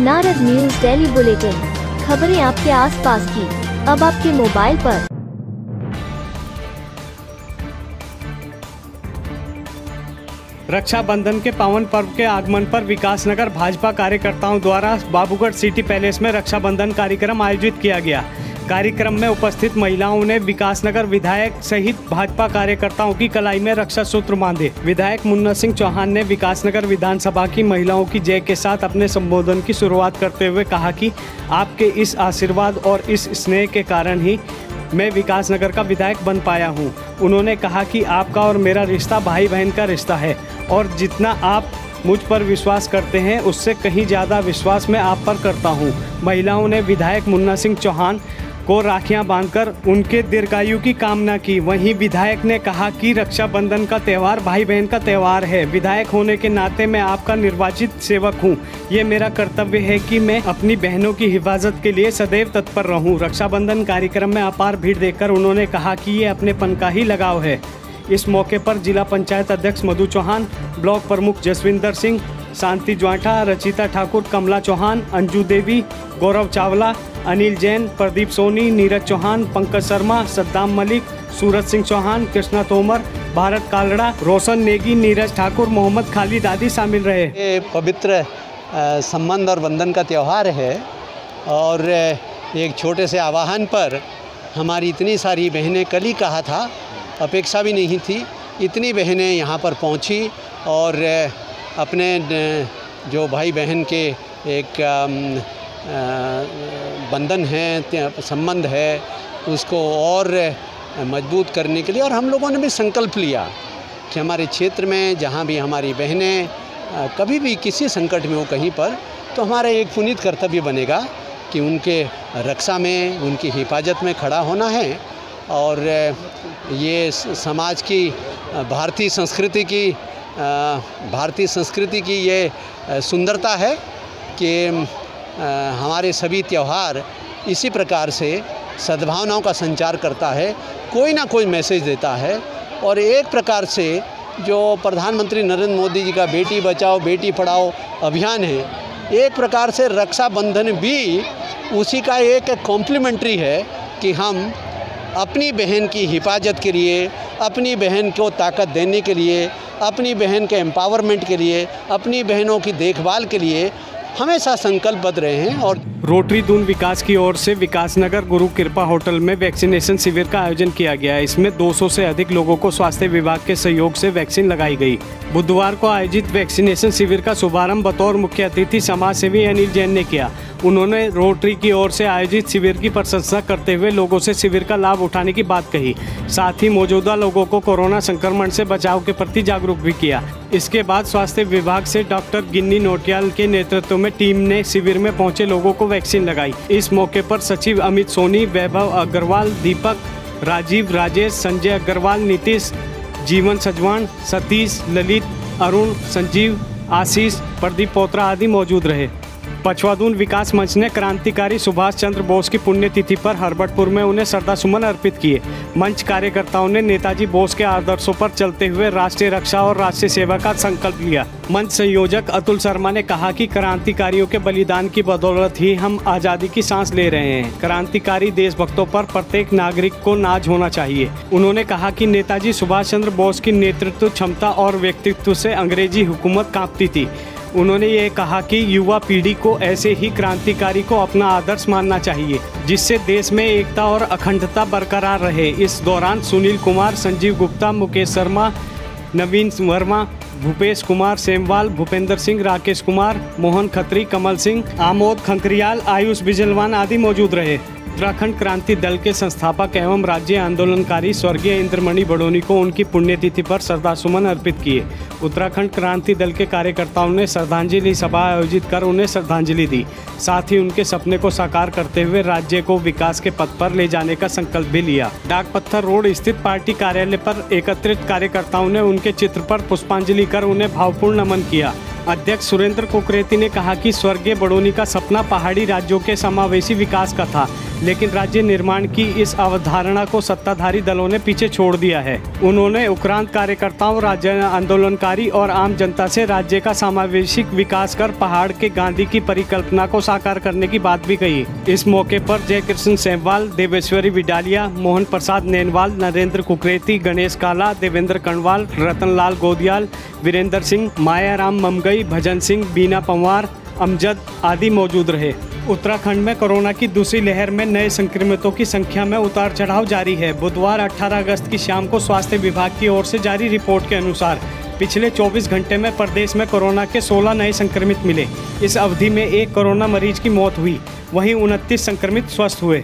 Narad news daily bulletin, खबरें आपके आसपास की, अब आपके मोबाइल पर। रक्षाबंधन के पावन पर्व के आगमन पर विकासनगर भाजपा कार्यकर्ताओं द्वारा बाबूगढ़ सिटी पैलेस में रक्षाबंधन कार्यक्रम आयोजित किया गया। कार्यक्रम में उपस्थित महिलाओं ने विकासनगर विधायक सहित भाजपा कार्यकर्ताओं की कलाई में रक्षा सूत्र बांधे। विधायक मुन्ना सिंह चौहान ने विकासनगर विधानसभा की महिलाओं की जय के साथ अपने संबोधन की शुरुआत करते हुए कहा कि आपके इस आशीर्वाद और इस स्नेह के कारण ही मैं विकासनगर का विधायक बन पाया हूं। उन्होंने कहा कि आपका और मेरा रिश्ता भाई बहन का रिश्ता है और जितना आप मुझ पर विश्वास करते हैं उससे कहीं ज़्यादा विश्वास मैं आप पर करता हूं। महिलाओं ने विधायक मुन्ना सिंह चौहान को राखियां बांधकर उनके दीर्घायु की कामना की। वहीं विधायक ने कहा कि रक्षाबंधन का त्यौहार भाई बहन का त्यौहार है। विधायक होने के नाते मैं आपका निर्वाचित सेवक हूं। ये मेरा कर्तव्य है कि मैं अपनी बहनों की हिफाजत के लिए सदैव तत्पर रहूं। रक्षाबंधन कार्यक्रम में अपार भीड़ देखकर उन्होंने कहा कि ये अपनेपन का ही लगाव है। इस मौके पर जिला पंचायत अध्यक्ष मधु चौहान, ब्लॉक प्रमुख जसविंदर सिंह, शांति ज्वाठा, रचिता ठाकुर, कमला चौहान, अंजू देवी, गौरव चावला, अनिल जैन, प्रदीप सोनी, नीरज चौहान, पंकज शर्मा, सद्दाम मलिक, सूरज सिंह चौहान, कृष्णा तोमर, भारत कालड़ा, रोशन नेगी, नीरज ठाकुर, मोहम्मद खालिद आदि शामिल रहे। ये पवित्र संबंध और बंधन का त्यौहार है और एक छोटे से आवाहन पर हमारी इतनी सारी बहनें, कल ही कहा था, अपेक्षा भी नहीं थी, इतनी बहनें यहाँ पर पहुँची और अपने जो भाई बहन के एक बंधन है, संबंध है, उसको और मजबूत करने के लिए और हम लोगों ने भी संकल्प लिया कि हमारे क्षेत्र में जहाँ भी हमारी बहनें कभी भी किसी संकट में हो कहीं पर, तो हमारा एक पुनीत कर्तव्य बनेगा कि उनके रक्षा में, उनकी हिफाजत में खड़ा होना है। और ये समाज की भारतीय संस्कृति की ये सुंदरता है कि हमारे सभी त्यौहार इसी प्रकार से सद्भावनाओं का संचार करता है, कोई ना कोई मैसेज देता है। और एक प्रकार से जो प्रधानमंत्री नरेंद्र मोदी जी का बेटी बचाओ बेटी पढ़ाओ अभियान है, एक प्रकार से रक्षाबंधन भी उसी का एक कॉम्प्लीमेंट्री है कि हम अपनी बहन की हिफाजत के लिए, अपनी बहन को ताकत देने के लिए, अपनी बहन के एम्पावरमेंट के लिए, अपनी बहनों की देखभाल के लिए हमेशा संकल्पबद्ध रहे हैं। और रोटरी दून विकास की ओर से विकासनगर गुरु कृपा होटल में वैक्सीनेशन शिविर का आयोजन किया गया। इसमें 200 से अधिक लोगों को स्वास्थ्य विभाग के सहयोग से वैक्सीन लगाई गई। बुधवार को आयोजित वैक्सीनेशन शिविर का शुभारंभ बतौर मुख्य अतिथि समाजसेवी अनिल जैन ने किया। उन्होंने रोटरी की ओर से आयोजित शिविर की प्रशंसा करते हुए लोगों से शिविर का लाभ उठाने की बात कही। साथ ही मौजूदा लोगों को कोरोना संक्रमण से बचाव के प्रति जागरूक भी किया। इसके बाद स्वास्थ्य विभाग से डॉक्टर गिन्नी नोटियाल के नेतृत्व में टीम ने शिविर में पहुंचे लोगों को वैक्सीन लगाई। इस मौके पर सचिव अमित सोनी, वैभव अग्रवाल, दीपक, राजीव, राजेश, संजय अग्रवाल, नीतीश, जीवन सजवान, सतीश, ललित, अरुण, संजीव, आशीष, प्रदीप पोत्रा आदि मौजूद रहे। पचवादून विकास मंच ने क्रांतिकारी सुभाष चंद्र बोस की पुण्यतिथि पर हरबटपुर में उन्हें श्रद्धासुमन अर्पित किए। मंच कार्यकर्ताओं ने नेताजी बोस के आदर्शों पर चलते हुए राष्ट्रीय रक्षा और राष्ट्रीय सेवा का संकल्प लिया। मंच संयोजक अतुल शर्मा ने कहा कि क्रांतिकारियों के बलिदान की बदौलत ही हम आज़ादी की सांस ले रहे हैं। क्रांतिकारी देशभक्तों पर प्रत्येक नागरिक को नाज होना चाहिए। उन्होंने कहा कि नेताजी सुभाष चंद्र बोस की नेतृत्व क्षमता और व्यक्तित्व से अंग्रेजी हुकूमत कांपती थी। उन्होंने ये कहा कि युवा पीढ़ी को ऐसे ही क्रांतिकारी को अपना आदर्श मानना चाहिए, जिससे देश में एकता और अखंडता बरकरार रहे। इस दौरान सुनील कुमार, संजीव गुप्ता, मुकेश शर्मा, नवीन वर्मा, भूपेश कुमार सेमवाल, भूपेंद्र सिंह, राकेश कुमार, मोहन खत्री, कमल सिंह, आमोद खंकरियाल, आयुष बिजलवान आदि मौजूद रहे। उत्तराखंड क्रांति दल के संस्थापक एवं राज्य आंदोलनकारी स्वर्गीय इंद्रमणि बडोनी को उनकी पुण्यतिथि पर श्रद्धासुमन अर्पित किए। उत्तराखंड क्रांति दल के कार्यकर्ताओं ने श्रद्धांजलि सभा आयोजित कर उन्हें श्रद्धांजलि दी। साथ ही उनके सपने को साकार करते हुए राज्य को विकास के पथ पर ले जाने का संकल्प भी लिया। डाक पत्थर रोड स्थित पार्टी कार्यालय पर एकत्रित कार्यकर्ताओं ने उनके चित्र पर पुष्पांजलि कर उन्हें भावपूर्ण नमन किया। अध्यक्ष सुरेंद्र कुकरेती ने कहा कि स्वर्गीय बडोनी का सपना पहाड़ी राज्यों के समावेशी विकास का था, लेकिन राज्य निर्माण की इस अवधारणा को सत्ताधारी दलों ने पीछे छोड़ दिया है। उन्होंने उपरांत कार्यकर्ताओं, राज्य आंदोलनकारी और आम जनता से राज्य का समावेशी विकास कर पहाड़ के गांधी की परिकल्पना को साकार करने की बात भी कही। इस मौके पर जयकृष्ण सेमवाल, देवेश्वरी विडालिया, मोहन प्रसाद नेनवाल, नरेंद्र कुकरेती, गणेश काला, देवेंद्र कणवाल, रतनलाल गोदियाल, वीरेंद्र सिंह, मायाराम ममगई, भजन सिंह, बीना पंवार, अमजद आदि मौजूद रहे। उत्तराखंड में कोरोना की दूसरी लहर में नए संक्रमितों की संख्या में उतार चढ़ाव जारी है। बुधवार 18 अगस्त की शाम को स्वास्थ्य विभाग की ओर से जारी रिपोर्ट के अनुसार पिछले 24 घंटे में प्रदेश में कोरोना के 16 नए संक्रमित मिले। इस अवधि में एक कोरोना मरीज की मौत हुई, वहीं 29 संक्रमित स्वस्थ हुए।